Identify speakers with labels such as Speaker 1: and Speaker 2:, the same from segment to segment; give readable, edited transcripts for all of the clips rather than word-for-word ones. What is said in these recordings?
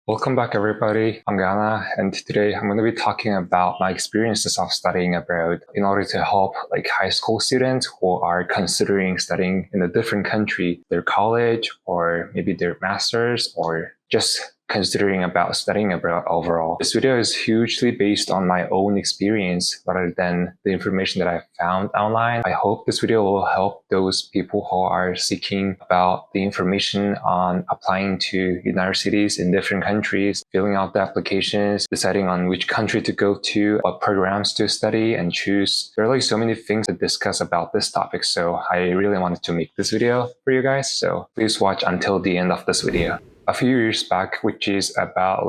Speaker 1: Welcome back, everybody. I'm Gana, and today I'm going to be talking about my experiences of studying abroad in order to help high school students who are considering studying in a different country, their college or maybe their master's or just considering about studying abroad overall. This video is hugely based on my own experience rather than the information that I found online. I hope this video will help those people who are seeking about the information on applying to universities in different countries, filling out the applications, deciding on which country to go to, what programs to study and choose. There are so many things to discuss about this topic, so I really wanted to make this video for you guys. So please watch until the end of this video. A few years back, which is about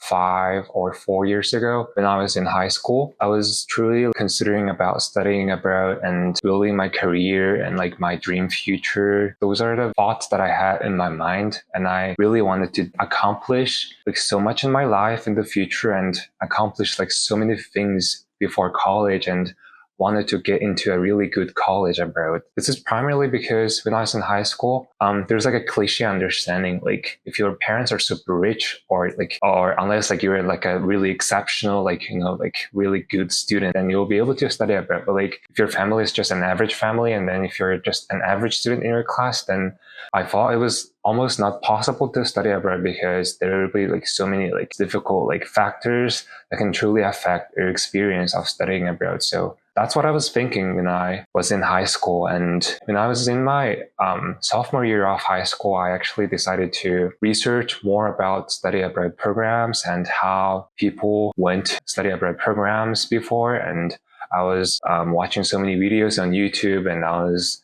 Speaker 1: 5 or 4 years ago, when I was in high school, I was truly considering about studying abroad and building my career and my dream future. Those are the thoughts that I had in my mind, and I really wanted to accomplish so much in my life in the future and accomplish so many things before college, and wanted to get into a really good college abroad. This is primarily because when I was in high school, there's a cliche understanding, if your parents are super rich or unless you're a really exceptional, really good student, then you'll be able to study abroad. But if your family is just an average family, and then if you're just an average student in your class, then I thought it was almost not possible to study abroad because there will be so many difficult factors that can truly affect your experience of studying abroad. So that's what I was thinking when I was in high school. And when I was in my sophomore year of high school, I actually decided to research more about study abroad programs and how people went study abroad programs before. And I was watching so many videos on YouTube, and I was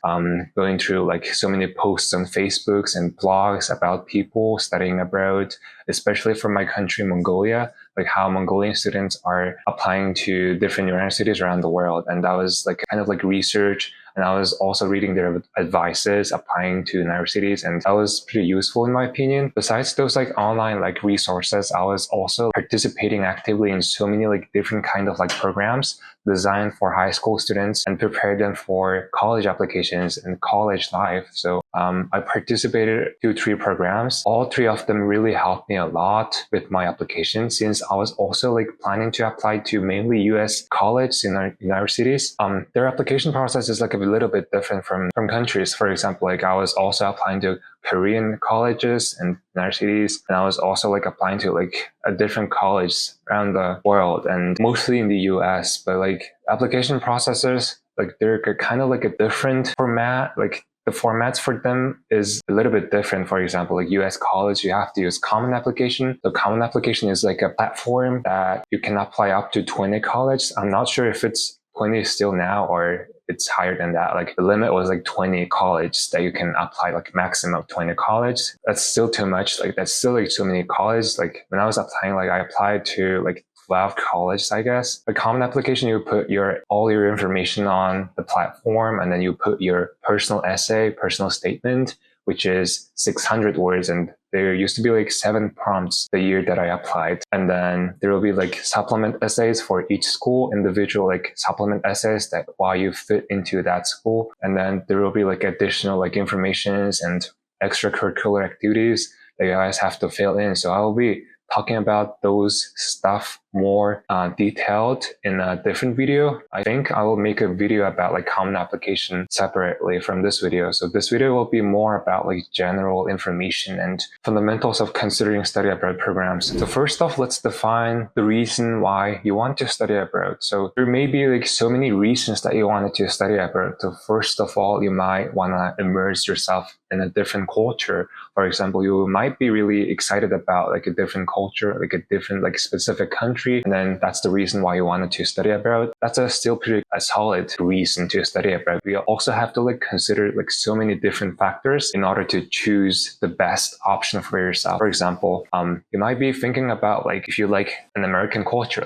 Speaker 1: going through so many posts on Facebooks and blogs about people studying abroad, especially from my country, Mongolia, how Mongolian students are applying to different universities around the world. And that was kind of research. And I was also reading their advices applying to universities, and that was pretty useful in my opinion. Besides those online resources, I was also participating actively in so many different kind of programs designed for high school students and prepare them for college applications and college life. So I participated 2-3 programs. All 3 of them really helped me a lot with my application, since I was also planning to apply to mainly US college universities. Their application process is a little bit different from countries. For example, I was also applying to Korean colleges and universities, and I was also applying to a different college around the world and mostly in the US. But application processes, they're kind of a different format. The formats for them is a little bit different. For example, US college, you have to use Common Application. The Common Application is a platform that you can apply up to 20 colleges. I'm not sure if it's 20 still now or it's higher than that. The limit was 20 colleges that you can apply, maximum 20 colleges. That's still too much. That's still too many colleges. When I was applying, I applied to 12 colleges, I guess. The Common Application, you put all your information on the platform, and then you put your personal essay, personal statement, which is 600 words. And there used to be 7 prompts the year that I applied. And then there will be supplement essays for each school, individual supplement essays that why you fit into that school. And then there will be additional informations and extracurricular activities that you guys have to fill in. So I will be talking about those stuff more detailed in a different video. I think I will make a video about Common Application separately from this video. So this video will be more about general information and fundamentals of considering study abroad programs. So first off, let's define the reason why you want to study abroad. So there may be so many reasons that you wanted to study abroad. So first of all, you might want to immerse yourself in a different culture. For example, you might be really excited about a different culture, a different specific country, and then that's the reason why you wanted to study abroad. That's still pretty a solid reason to study abroad. We also have to consider so many different factors in order to choose the best option for yourself. For example, you might be thinking about if you an American culture,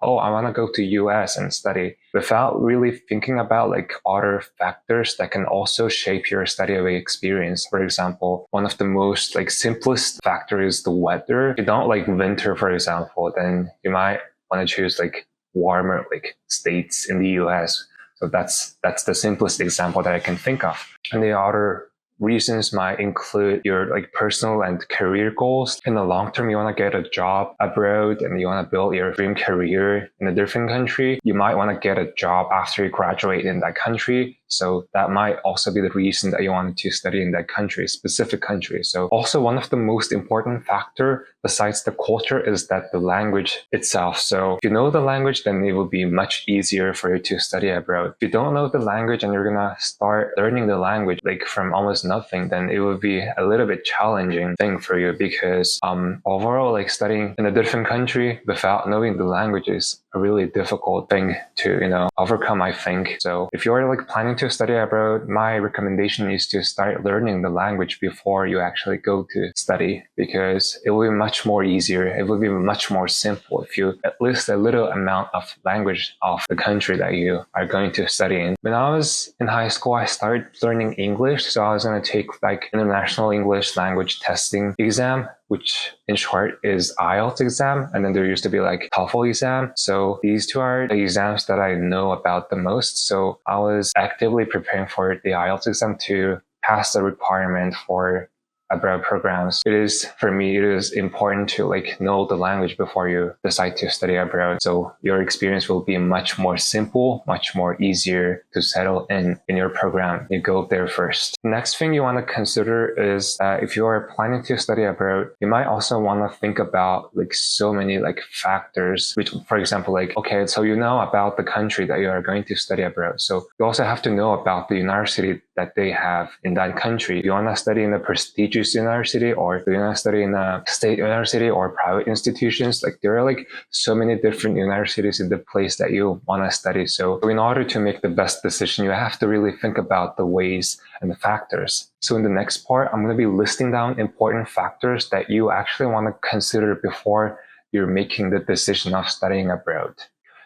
Speaker 1: oh, I want to go to US and study, without really thinking about other factors that can also shape your study away experience. For example, one of the most simplest factor is the weather. If you don't winter, for example, then you might want to choose warmer states in the US. So that's the simplest example that I can think of. And the other reasons might include your like personal and career goals. In the long term, you want to get a job abroad and you want to build your dream career in a different country. You might want to get a job after you graduate in that country. So that might also be the reason that you wanted to study in that country, specific country. So also one of the most important factor besides the culture is that the language itself. So if you know the language, then it will be much easier for you to study abroad. If you don't know the language and you're going to start learning the language like from almost nothing, then it will be a little bit challenging thing for you because overall like studying in a different country without knowing the language is a really difficult thing to overcome, I think. So if you're like planning to study abroad, my recommendation is to start learning the language before you actually go to study, because it will be much more easier. It will be much more simple if you at least a little amount of language of the country that you are going to study in. When I was in high school, I started learning English. So I was going to take like International English Language Testing exam, which in short is IELTS exam. And then there used to be like TOEFL exam. So these two are the exams that I know about the most. So I was actively preparing for the IELTS exam to pass the requirement for abroad programs. For me, it is important to like know the language before you decide to study abroad. So your experience will be much more simple, much more easier to settle in your program. You go there first. Next thing you want to consider is if you are planning to study abroad, you might also want to think about like so many like factors, which for example, like, okay, so you know about the country that you are going to study abroad. So you also have to know about the university that they have in that country. Do you want to study in a prestigious university, or do you want to study in a state university or private institutions? Like there are like so many different universities in the place that you want to study. So in order to make the best decision, you have to really think about the ways and the factors. So in the next part, I'm going to be listing down important factors that you actually want to consider before you're making the decision of studying abroad.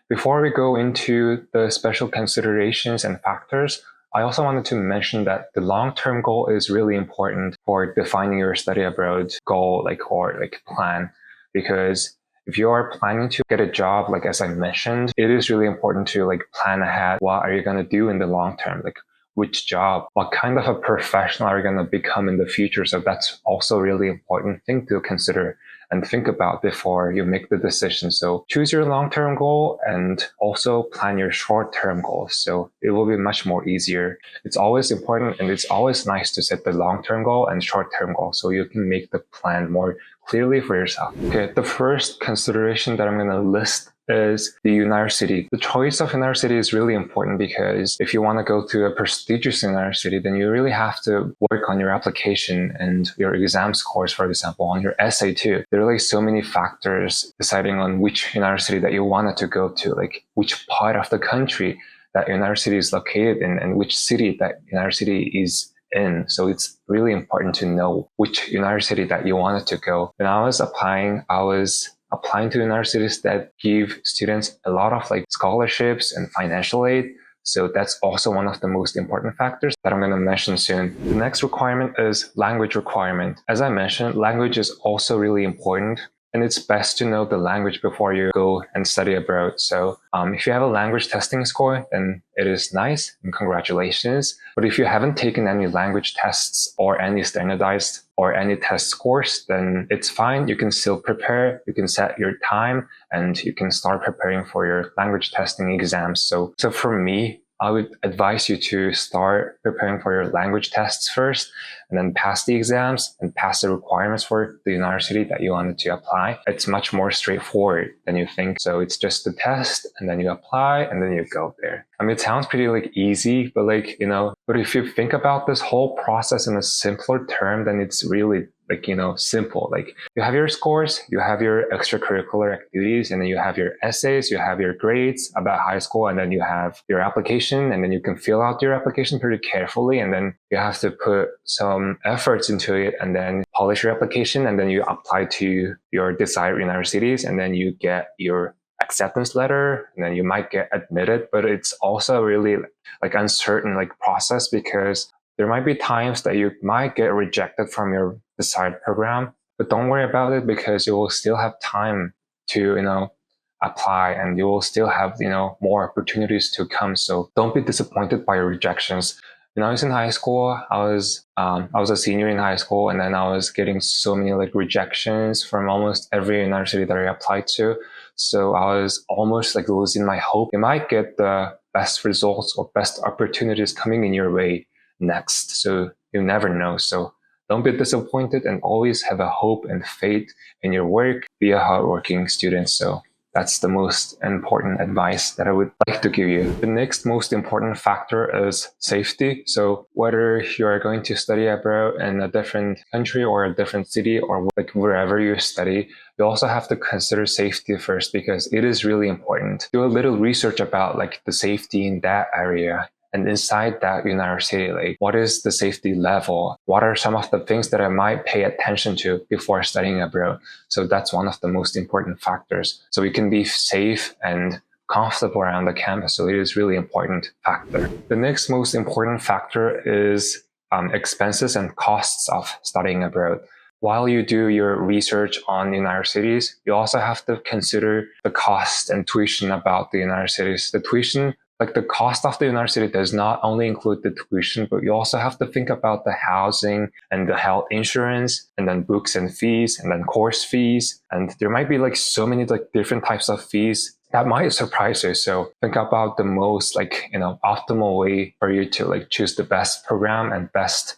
Speaker 1: Before we go into the special considerations and factors, I also wanted to mention that the long-term goal is really important for defining your study abroad goal, or plan, because if you are planning to get a job, like as I mentioned, it is really important to like plan ahead. What are you going to do in the long term? Like which job, what kind of a professional are you going to become in the future? So that's also a really important thing to consider and think about before you make the decision. So choose your long-term goal and also plan your short-term goals. So it will be much more easier. It's always important and it's always nice to set the long-term goal and short-term goal so you can make the plan more clearly for yourself. Okay, the first consideration that I'm going to list is the university. The choice of university is really important because if you want to go to a prestigious university, then you really have to work on your application and your exam scores, for example, on your essay too. There are like so many factors deciding on which university that you wanted to go to, like which part of the country that university is located in and which city that university is in. So it's really important to know which university that you wanted to go. When I was applying to universities that give students a lot of like scholarships and financial aid. So that's also one of the most important factors that I'm going to mention soon. The next requirement is language requirement. As I mentioned, language is also really important. And it's best to know the language before you go and study abroad. So if you have a language testing score, then it is nice and congratulations. But if you haven't taken any language tests or any standardized or any test scores, then it's fine. You can still prepare. You can set your time and you can start preparing for your language testing exams. So for me, I would advise you to start preparing for your language tests first and then pass the exams and pass the requirements for the university that you wanted to apply. It's much more straightforward than you think. So it's just the test and then you apply and then you go there. I mean, it sounds pretty like easy, but but if you think about this whole process in a simpler term, then it's really simple. Like you have your scores, you have your extracurricular activities, and then you have your essays, you have your grades about high school, and then you have your application, and then you can fill out your application pretty carefully, and then you have to put some efforts into it, and then polish your application, and then you apply to your desired universities, and then you get your acceptance letter, and then you might get admitted. But it's also really like uncertain process, because there might be times that you might get rejected from your desired program, but don't worry about it because you will still have time to, apply, and you will still have, more opportunities to come. So don't be disappointed by your rejections. When I was in high school, I was a senior in high school, and then I was getting so many like rejections from almost every university that I applied to. So I was almost like losing my hope. You might get the best results or best opportunities coming in your way next. So you never know. So don't be disappointed and always have a hope and faith in your work. Be a hardworking student. So that's the most important advice that I would like to give you. The next most important factor is safety. So whether you're going to study abroad in a different country or a different city or like wherever you study, you also have to consider safety first because it is really important. Do a little research about like the safety in that area. And inside that university, like what is the safety level? What are some of the things that I might pay attention to before studying abroad? So that's one of the most important factors. So we can be safe and comfortable around the campus. So it is really important factor. The next most important factor is expenses and costs of studying abroad. While you do your research on universities, you also have to consider the cost and tuition about the universities. The tuition, like the cost of the university does not only include the tuition, but you also have to think about the housing and the health insurance and then books and fees and then course fees. And there might be like so many like different types of fees that might surprise you. So think about the most like, optimal way for you to like choose the best program and best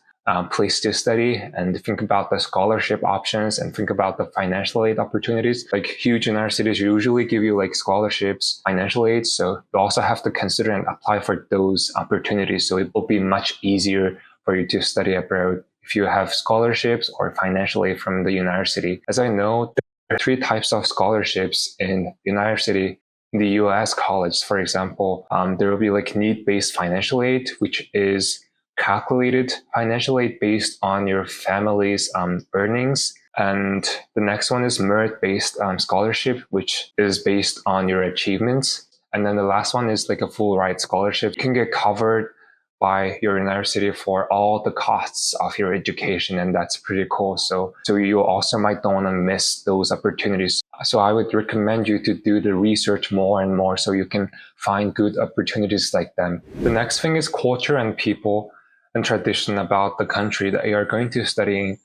Speaker 1: place to study, and think about the scholarship options and think about the financial aid opportunities. Like huge universities usually give you like scholarships, financial aid. So you also have to consider and apply for those opportunities. So it will be much easier for you to study abroad if you have scholarships or financial aid from the university. As I know, there are three types of scholarships in university. In the US college, for example, there will be like need-based financial aid, which is calculated financial aid based on your family's earnings. And the next one is merit-based scholarship, which is based on your achievements. And then the last one is like a full ride scholarship. You can get covered by your university for all the costs of your education, and that's pretty cool. So you also might don't want to miss those opportunities. So I would recommend you to do the research more and more so you can find good opportunities like them. The next thing is culture and people and tradition about the country that you are going to study in.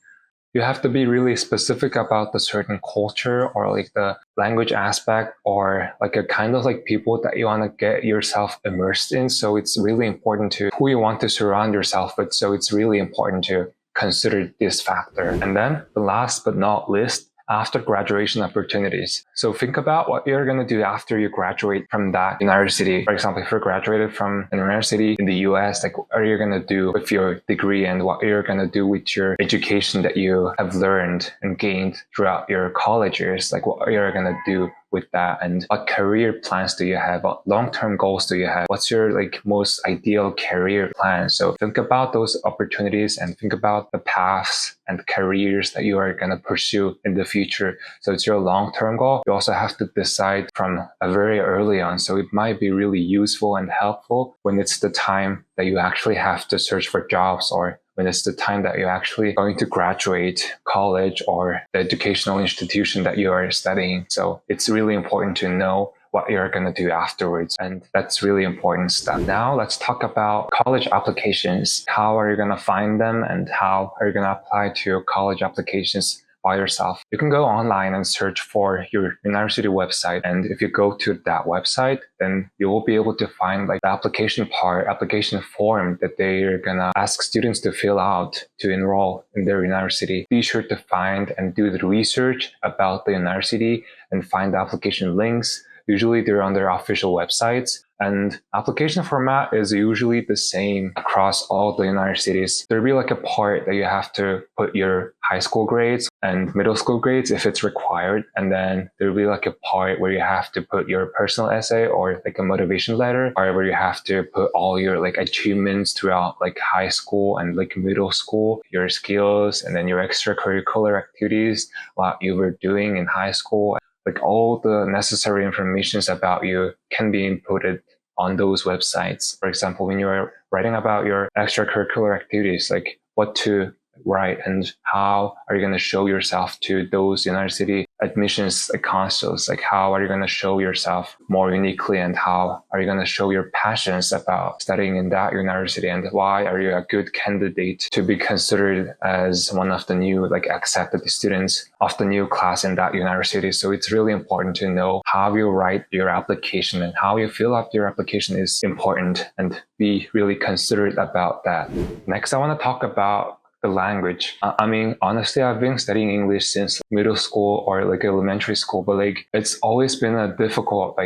Speaker 1: You have to be really specific about the certain culture or like the language aspect or like a kind of like people that you want to get yourself immersed in. So it's really important to who you want to surround yourself with. So it's really important to consider this factor. And then the last but not least, after graduation opportunities. So think about what you're going to do after you graduate from that university. For example, if you're graduated from an university in the US, like what are you going to do with your degree and what you're going to do with your education that you have learned and gained throughout your college years? Like what are you going to do with that, and what career plans do you have? What long-term goals do you have? What's your like most ideal career plan? So think about those opportunities and think about the paths and careers that you are going to pursue in the future. So it's your long-term goal. You also have to decide from a very early on. So it might be really useful and helpful when it's the time that you actually have to search for jobs, or when it's the time that you're actually going to graduate college or the educational institution that you are studying. So it's really important to know what you're going to do afterwards. And that's really important stuff. Now let's talk about college applications. How are you going to find them and how are you going to apply to your college applications by yourself? You can go online and search for your university website. And if you go to that website, then you will be able to find like the application form that they're gonna ask students to fill out to enroll in their university. Be sure to find and do the research about the university and find the application links. Usually they're on their official websites. And application format is usually the same across all the universities. There'll be like a part that you have to put your high school grades and middle school grades if it's required. And then there'll be like a part where you have to put your personal essay or like a motivation letter, or where you have to put all your like achievements throughout like high school and like middle school, your skills, and then your extracurricular activities, what you were doing in high school. Like all the necessary information about you can be inputted on those websites. For example, when you're writing about your extracurricular activities, like what to write, and how are you going to show yourself to those university admissions councils? Like, how are you going to show yourself more uniquely, and how are you going to show your passions about studying in that university, and why are you a good candidate to be considered as one of the new accepted students of the new class in that university? So it's really important to know how you write your application and how you fill out your application is important, and be really considerate about that. Next, I want to talk about the language. I mean, honestly, I've been studying English since middle school or elementary school, but it's always been a difficult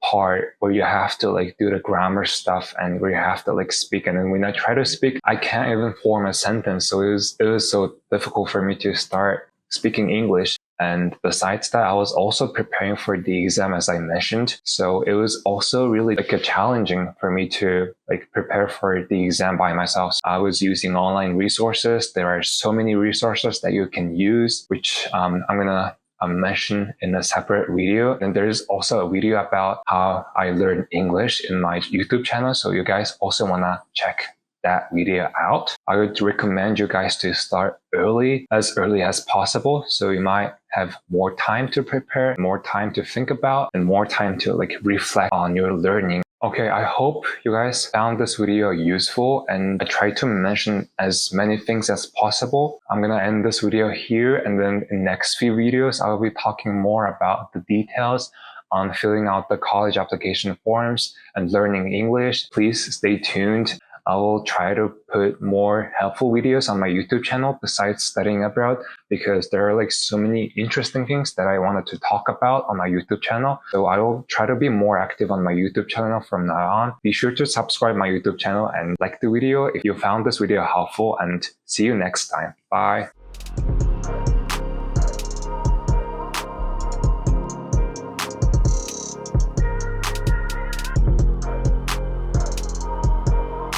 Speaker 1: part where you have to do the grammar stuff and where you have to speak. And then when I try to speak, I can't even form a sentence. So it was so difficult for me to start speaking English. And besides that, I was also preparing for the exam, as I mentioned. So it was also really challenging for me to prepare for the exam by myself. I was using online resources. There are so many resources that you can use, which I'm gonna mention in a separate video. And there's also a video about how I learned English in my YouTube channel. So you guys also wanna check that video out. I would recommend you guys to start as early as possible, so you might have more time to prepare, more time to think about, and more time to reflect on your learning. Okay, I hope you guys found this video useful, and I tried to mention as many things as possible. I'm gonna end this video here, and then in next few videos I will be talking more about the details on filling out the college application forms and learning English. Please stay tuned. I will try to put more helpful videos on my YouTube channel besides studying abroad, because there are so many interesting things that I wanted to talk about on my YouTube channel. So I will try to be more active on my YouTube channel from now on. Be sure to subscribe my YouTube channel and like the video if you found this video helpful, and see you next time. Bye.